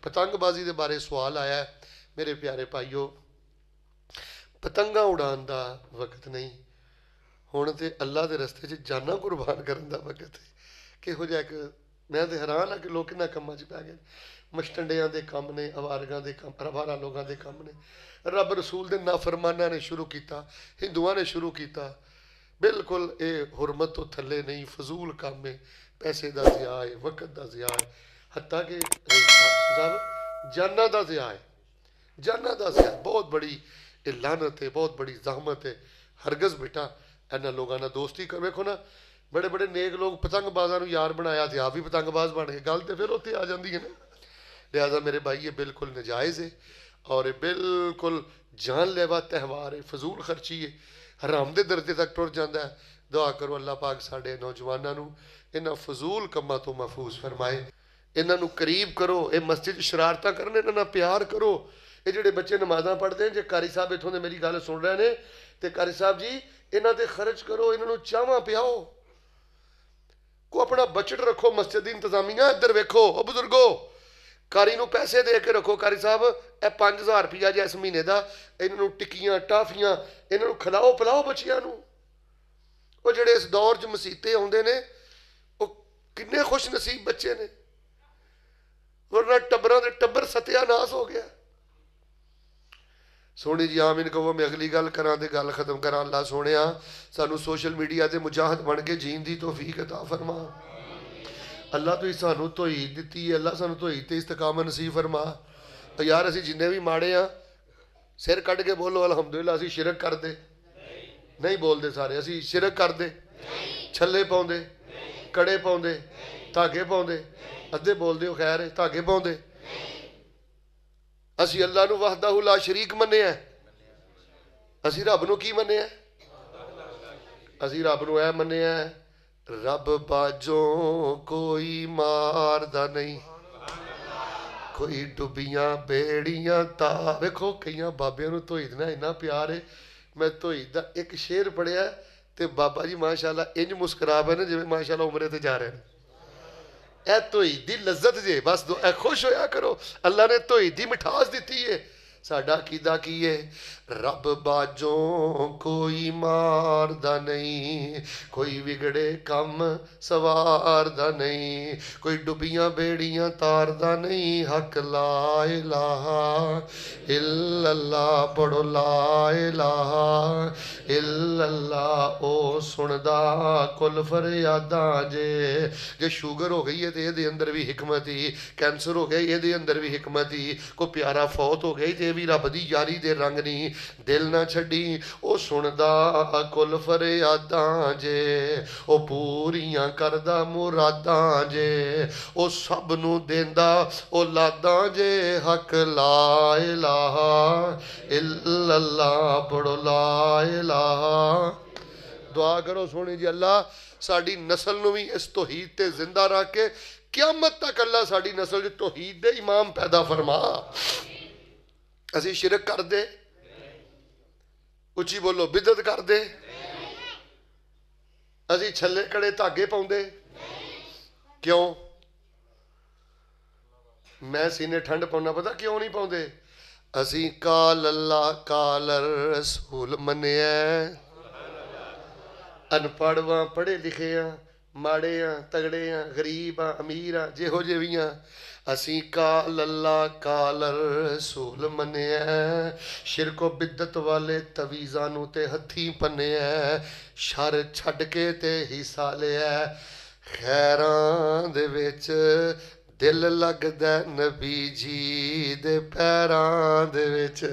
पतंगबाजी के बारे सवाल आया है। मेरे प्यारे भाईओ, पतंगा उड़ान का वक्त नहीं, हुण तो अल्लाह के रस्ते च जाना कुर्बान करने का वक्त है। किहो जिहा एक मैं तो हैरान हाँ कि लोग इन्होंने कामों च पै गए। मस्टंडियां के काम ने, अवारगां के काम, अवारा लोगों के काम ने, रब रसूल के नाफरमाना ने शुरू किया, हिंदुआ ने शुरू किया। बिल्कुल ये हुरमत तो थले नहीं, फजूल काम है, पैसे का ज़िया है, वक्त का ज़िया है, हत्ता कि साहब जाना का ज़िया है, जाना का ज़िया। बहुत बड़ी ये लानत है, बहुत बड़ी जहमत है। हरगज़ बेटा इन्होंने लोगों ने दोस्ती कर, वेखो ना बड़े बड़े नेक लोग पतंगबाजा यार बनाया तो आप भी पतंगबाज बन गए, गल तो फिर उत्थे आ जाती है ना। लिहाजा मेरे भाई ये बिल्कुल नजायज़ है और ये बिल्कुल जानलेवा त्यौहार है, फजूल खर्ची है, हराम के दर्जे तक टुर जाता है। दुआ करो अल्लाह पाक साढ़े नौजवानों इन्होंने फजूल कामों तो महफूज फरमाए, इन्हों करीब करो। ये मस्जिद शरारत करन, इन्होंने प्यार करो। ये जोड़े बच्चे नमाजा पढ़ते हैं, जो कारी साहब इतों के मेरी गल सुन रहे हैं तो कारी साहब जी इन्हों पर खर्च करो, इन्हों चाहवा पियाओ, को अपना बजट रखो। मस्जिद की इंतजामिया इधर वेखो, बुजुर्गो कारी नूं पैसे दे के रखो, कारी साहब यह 5000 रुपया जो इस महीने का, इन्हों टिक्कियां टाफियां इन्हों खिलाओ पिलाओ बच्चियां नूं। वो जोड़े इस दौर च मसीते आउंदे ने वो किन्ने खुश नसीब बच्चे ने, वरना टब्बरां दे टब्बर सत्यानाश हो गया। सोनी जी आमीन कहो। मैं अगली गल करा तो गल खत्म करा। अल्लाह सोने सानू सोशल मीडिया से मुजाहिद बन के जीन की तौफीक अता फरमा। अल्लाह तो सानू तौहीद दी है, अल्लाह सानू तौहीद ते इस्तकामत नसीब फरमा। तो यार असी जिन्ने भी माड़े हाँ सिर कढ़ के बोलो अलहमदुलिल्लाह। असी शिरक करते नहीं, बोलते सारे असी शिरक करते, छले पाउंदे, कड़े पाउंदे, धागे पाउंदे, अद्धे बोलते हो खैर धागे पाउंदे। असी अल्लाह नू वहदहू ला शरीक मन्निया, असी रब नू की मन्निया, असी रब नू ऐ मन्निया रब बाजों कोई मारदा नहीं, कोई डुबियां बेड़ियां ता। वेखो कई बाबिया नू तौहीद ना इन्ना प्यार है। मैं तौहीद दा एक शेर पढ़िया तो बाबा जी माशाअल्लाह इंज मुस्करा पे ना जिवें माशाअल्लाह उमरे ते जा रहे हैं। ए तौहीद दी लज्जत जे, बस खुश होया करो। अल्लाह ने तौहीद दी मिठास दी है। साडा अकीदा की है, रब बाजों कोई मारदा नहीं, कोई बिगड़े कम सवारदा नहीं, कोई डुबियां बेड़ियां तारदा नहीं। हक ला इलाहा इल्लल्लाह पढ़ो, ला इलाहा इल्लल्लाह। ओ सुनदा कुल फरियादां जे। जे शुगर हो गई है तो ये अंदर भी हिकमत ही, कैंसर हो गया ये अंदर भी हिकमत ही, कोई प्यारा फौत हो गई तो भी रब दी यारी दे रंग नहीं। दिल ना छड़ी ओ सुनदा कुल फरियादां जे, ओ पूरियां करदा मुरादां जे, ओ सब नू देंदा औलादां जे। हक ला इलाहा इल्लल्लाह पढ़ो, ला इलाहा। दुआ करो सोनी जी अल्लाह साड़ी नस्ल नू भी इस तौहीद ते जिंदा रख के क़यामत तक अल्लाह साड़ी नस्ल च तौहीद दे इमाम पैदा फरमा। असी शिरक कर दे, उची बोलो बिदत कर दे, असी छले कड़े धागे पाउंदे क्यों? मैं सीने ठंड पाउना पता क्यों नहीं पाउंदे? असी काल अल्लाह काल रसूल मन्निया। अनपढ़ वां पढ़े लिखे हाँ, माड़े हाँ तगड़े हाँ, गरीब हाँ अमीर हाँ, जिहो जे भी हाँ, असी काल अल्लाह काल रसूल मन्निया। शिरको बिदत वाले तवीज़ां नू ते हथी पन्निया, शर छड्ड के ते हिस्सा लिया। खैरां दे विच दिल लगदा नबी जी दे पैरां दे विच।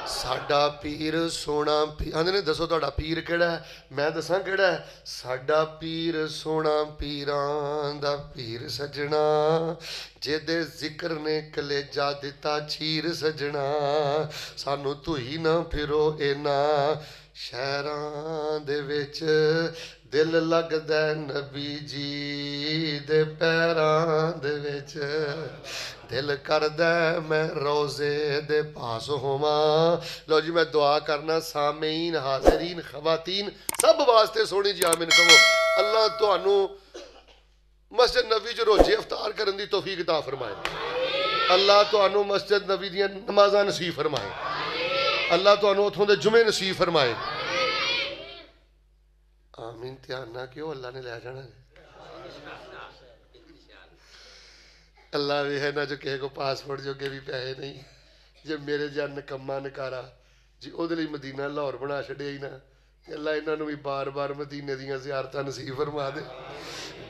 साडा पीर सोना आंदे ने दसो तुहाडा पीर किहड़ा है? मैं दसां किहड़ा है? साडा पीर सोना पीरां दा पीर सजना, जेदे जिक्र ने कलेजा दिता चीर सजना। सानू धुई ना फिरो इना शहरां दे विच, दिल लगदा नबी जी दे पैरां दे विच। दिल करदा मैं रोजे दे पास होवां। लो जी मैं दुआ करना सामीन हाजरीन खवातीन सब वास्ते सोहनी जी आमीन कहो। अल्लाह तुहानू मस्जिद नबी च रोजे अफतार करन दी तौफीक अता फरमाए। अल्लाह तुहानू मस्जिद नबी दियां नमाज़ां नसीब फरमाए। अल्लाह तुहानू उथों दे जुमे नसीब फरमाए। आमीन। ध्यान ना क्यों अल्लाह ने लै जाना। अल्लाह भी है ना जो किसी को पासपोर्ट जोगे भी पैसे नहीं। जे मेरे जा नकम्मा नकारा जी ਉਹਦੇ ਲਈ मदीना लाहौर बना छड़िया ही ना। अल्लाह इन्हों भी बार बार मदीने दियां ज़ियारतां नसीब फरमा दे।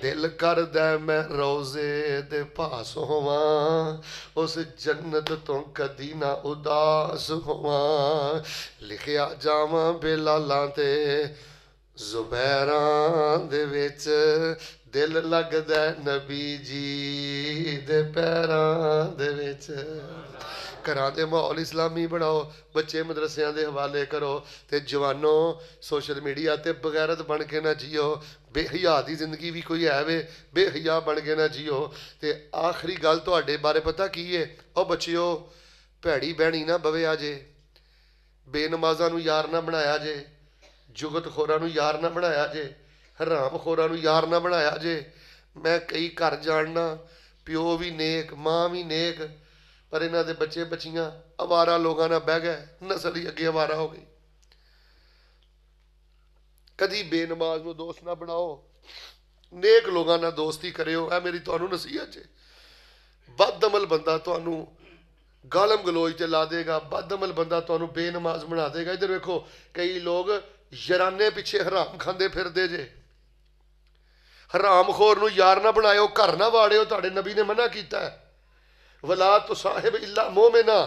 दिल करदा मैं रोजे दे पास होवां उस जन्नत तो कदी ना उदास होवां। लिखिया जावां बेलालां ते ज़ुबैरां दे विच दिल लगदा नबी जी दे पैरां दे विच। घरां दे माहौल इस्लामी बनाओ। बच्चे मदरसियां दे हवाले करो। ते जवानों सोशल मीडिया ते बगैरत बन के ना जियो। बेहया दी जिंदगी भी कोई है वे बेहया बन के ना जियो। ते आखिरी गल तुहाडे बारे पता की है ओ बच्चिओ भैड़ी बहनी ना बवे जे। बेनमाज़ां नूं यार ना बनाया जे। जुगत खोरां नूं यार ना बनाया जे। हराम खोरां नूं यार ना बनाया जे। मैं कई घर जानना प्यो भी नेक माँ भी नेक पर इन्हां दे बच्चे बच्चियां अवारा लोगों नाल बह गए। नस्ल ही अगे अवारा हो गई। कदी बेनमाज नूं दोस्त ना बनाओ। नेक लोगों नाल दोस्ती करियो। ऐ मेरी तुहानूं नसीहत है। बदअमल बंदा तुहानूं गालम गलोच ते ला देगा। बदअमल बंदा तुहानूं बेनमाज बना देगा। इधर वेखो कई लोग यराने पिछे हराम खांदे फिरदे जे। हराम खोर नूं यार ना बनायो घर ना वाड़ियो। तुहाडे नबी ने मना कीता है वला तो साहिब इल्ला मोमिना।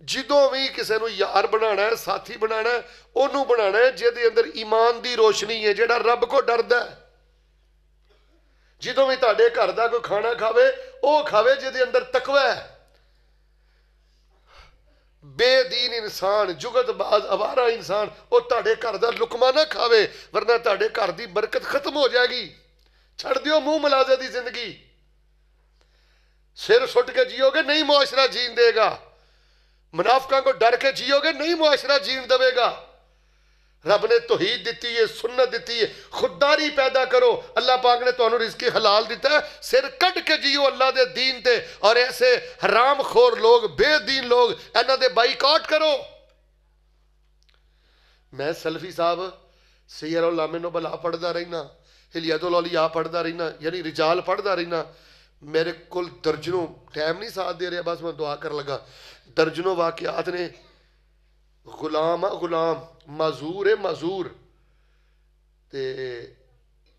ਜਦੋਂ भी किसी ਨੂੰ यार बनाना है साथी बनाना है ਉਹਨੂੰ बनाना है ਜਿਹਦੇ अंदर ईमान की रोशनी है ਜਿਹੜਾ रब को डरदा है। ਜਦੋਂ भी ਤੁਹਾਡੇ घर का कोई खाना खावे ਉਹ खावे ਜਿਹਦੇ अंदर तकवा है। बेदीन इंसान जुगतबाज अवारा इंसान वो ਤੁਹਾਡੇ घर का लुकमा ना खावे वरना ਤੁਹਾਡੇ घर की बरकत खत्म हो जाएगी। छड़ दियो मुंह मलाजे की जिंदगी। सिर सुट के जियोगे नहीं मुआशरा जीन देगा। मुनाफिकों को डर के जियोगे नहीं मुआशरा जीन देगा। रब ने तौहीद दी है सुन्नत दी है खुददारी पैदा करो। अल्लाह पाक ने तुहानू रिज़्क़ हलाल दिता है। सिर कट के जियो अल्लाह दे दीन ते और ऐसे हराम खोर लोग बेदीन लोग इन्हां दे बाईकाट करो। मैं सलफी साहब सैयद उल-उलमा नुबला पढ़दा रहना हिलियतुल औलिया पढ़दा रहना यानी रिजाल पढ़दा रहना। मेरे को दर्जनों टाइम नहीं साथ दे रहा बस मैं दुआ कर लगा। दर्जनों वाक़यात ने गुलाम आ गुलाम माजूर है माजूर ते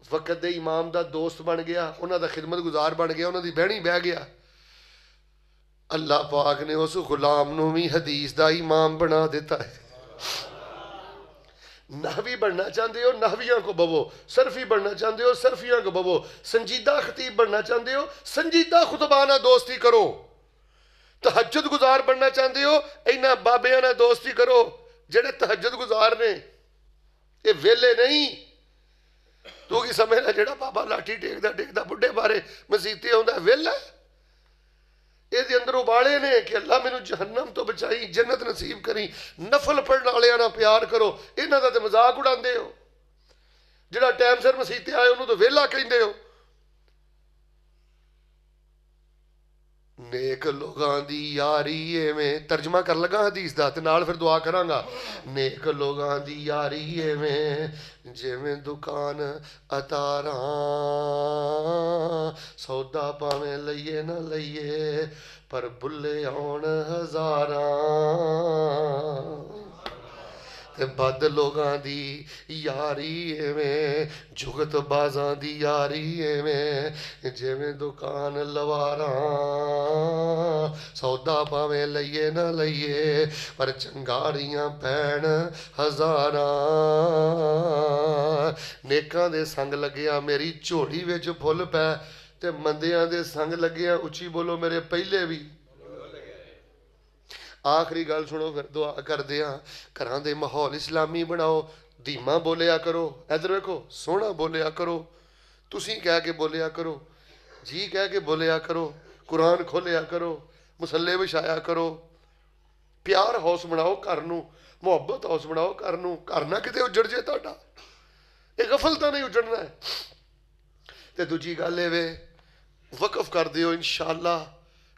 वक़्त दे इमाम दा दोस्त बन गया उन्हां दा खिदमत गुजार बन गया उन्हां दी बहनी बह गया। अल्लाह पाक ने उस गुलाम नूं भी हदीस दा इमाम बना दिता है। नहवी बनना चाहते हो नहवियों को बवो। सरफी बनना चाहते हो सरफियों को बवो। संजीदा खतीब बनना चाहते हो संजीदा खुतबा नाल दोस्ती करो। तहज्जुद गुजार बनना चाहते हो इन्हां बाबियां नाल दोस्ती करो जेड़े तहज्जुद गुजार ने। ये वेले नहीं तू की समझना जेड़ा बाबा लाठी टेकदा टेकदा बुढ़े बारे मसीते आउंदा वेला। ये अंदर उबाले ने कि अल्लाह मैनू जहन्नम तो बचाई जन्नत नसीब करी। नफल पढ़ने वाले ना प्यार करो। इन्हां दा ते मजाक उड़ाते हो। जिहड़ा टाइम सिर मसीते आए उन्होंने तो वेला कहते हो। नेक लोगां दी यारी एवें तर्जमा कर लगा हदीस दा ते नाल फिर दुआ करांगा। नेक लोगां दी यारी एवें जिवें दुकान अतारां सौदा भावें लईए ना लईए पर बुल्ले आउण हज़ारां। ते बद लोगां दी यारी एवें जुगत बाजां दी यारी एवें जिवें दुकान लवारां सौदा भावें लईए ना लईए पर चंगारियां पैण हज़ारां। नेकां दे संग लगिया मेरी झोली विच फुल पै ते मंदियां दे संग लगिया उच्ची बोलो मेरे पहले भी। आखिरी गल सुनो फिर दुआ करदे हां। घरां दे माहौल इस्लामी बनाओ। धीमा बोलिया करो। इधर वेखो सोहना बोलिया करो। तुसीं कह के बोलिया करो जी कह के बोलिया करो। ਕੁਰਾਨ ਖੋਲਿਆ ਕਰੋ, ਮੁਸੱਲੇ ਵਿਛਾਇਆ ਕਰੋ, ਪਿਆਰ ਹਾਊਸ ਬਣਾਓ ਘਰ ਨੂੰ, ਮੁਹੱਬਤ ਹਾਊਸ ਬਣਾਓ ਘਰ ਨੂੰ। ਘਰ ਨਾ ਕਿਤੇ ਉੱਜੜ ਜੇ ਤੁਹਾਡਾ, ਇਹ ਗਫਲਤਾ ਨਹੀਂ ਉੱਜੜਨਾ ਹੈ। ਤੇ ਦੂਜੀ ਗੱਲ ਇਹ ਵੇ, ਵਕਫ ਕਰ ਦਿਓ ਇਨਸ਼ਾਅੱਲਾ।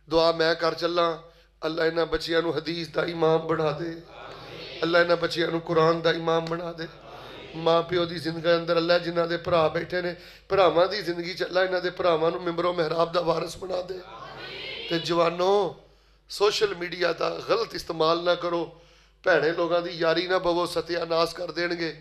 ਦੁਆ ਮੈਂ ਕਰ ਚੱਲਾਂ, ਅੱਲਾ ਇਹਨਾਂ ਬੱਚਿਆਂ ਨੂੰ ਹਦੀਸ ਦਾ ਇਮਾਮ ਬਣਾ ਦੇ, ਅੱਲਾ ਇਹਨਾਂ ਬੱਚਿਆਂ ਨੂੰ ਕੁਰਾਨ ਦਾ ਇਮਾਮ ਬਣਾ ਦੇ। ਮਾਂ ਪਿਓ ਦੀ ਜ਼ਿੰਦਗੀ ਅੰਦਰ ਅੱਲਾ ਜਿਨ੍ਹਾਂ ਦੇ ਭਰਾ ਬੈਠੇ ਨੇ, ਭਰਾਵਾਂ ਦੀ ਜ਼ਿੰਦਗੀ 'ਚ ਅੱਲਾ ਇਹਨਾਂ ਦੇ ਭਰਾਵਾਂ ਨੂੰ ਮਿੰਬਰੋ ਮਿਹਰਾਬ ਦਾ ਵਾਰਿਸ ਬਣਾ ਦੇ। ਤੇ ਜਵਾਨੋ, ਸੋਸ਼ਲ ਮੀਡੀਆ ਦਾ ਗਲਤ ਇਸਤੇਮਾਲ ਨਾ ਕਰੋ, ਭੈੜੇ ਲੋਕਾਂ ਦੀ ਯਾਰੀ ਨਾ ਪਵੋ, ਸਤਿਆਨਾਸ਼ ਕਰ ਦੇਣਗੇ।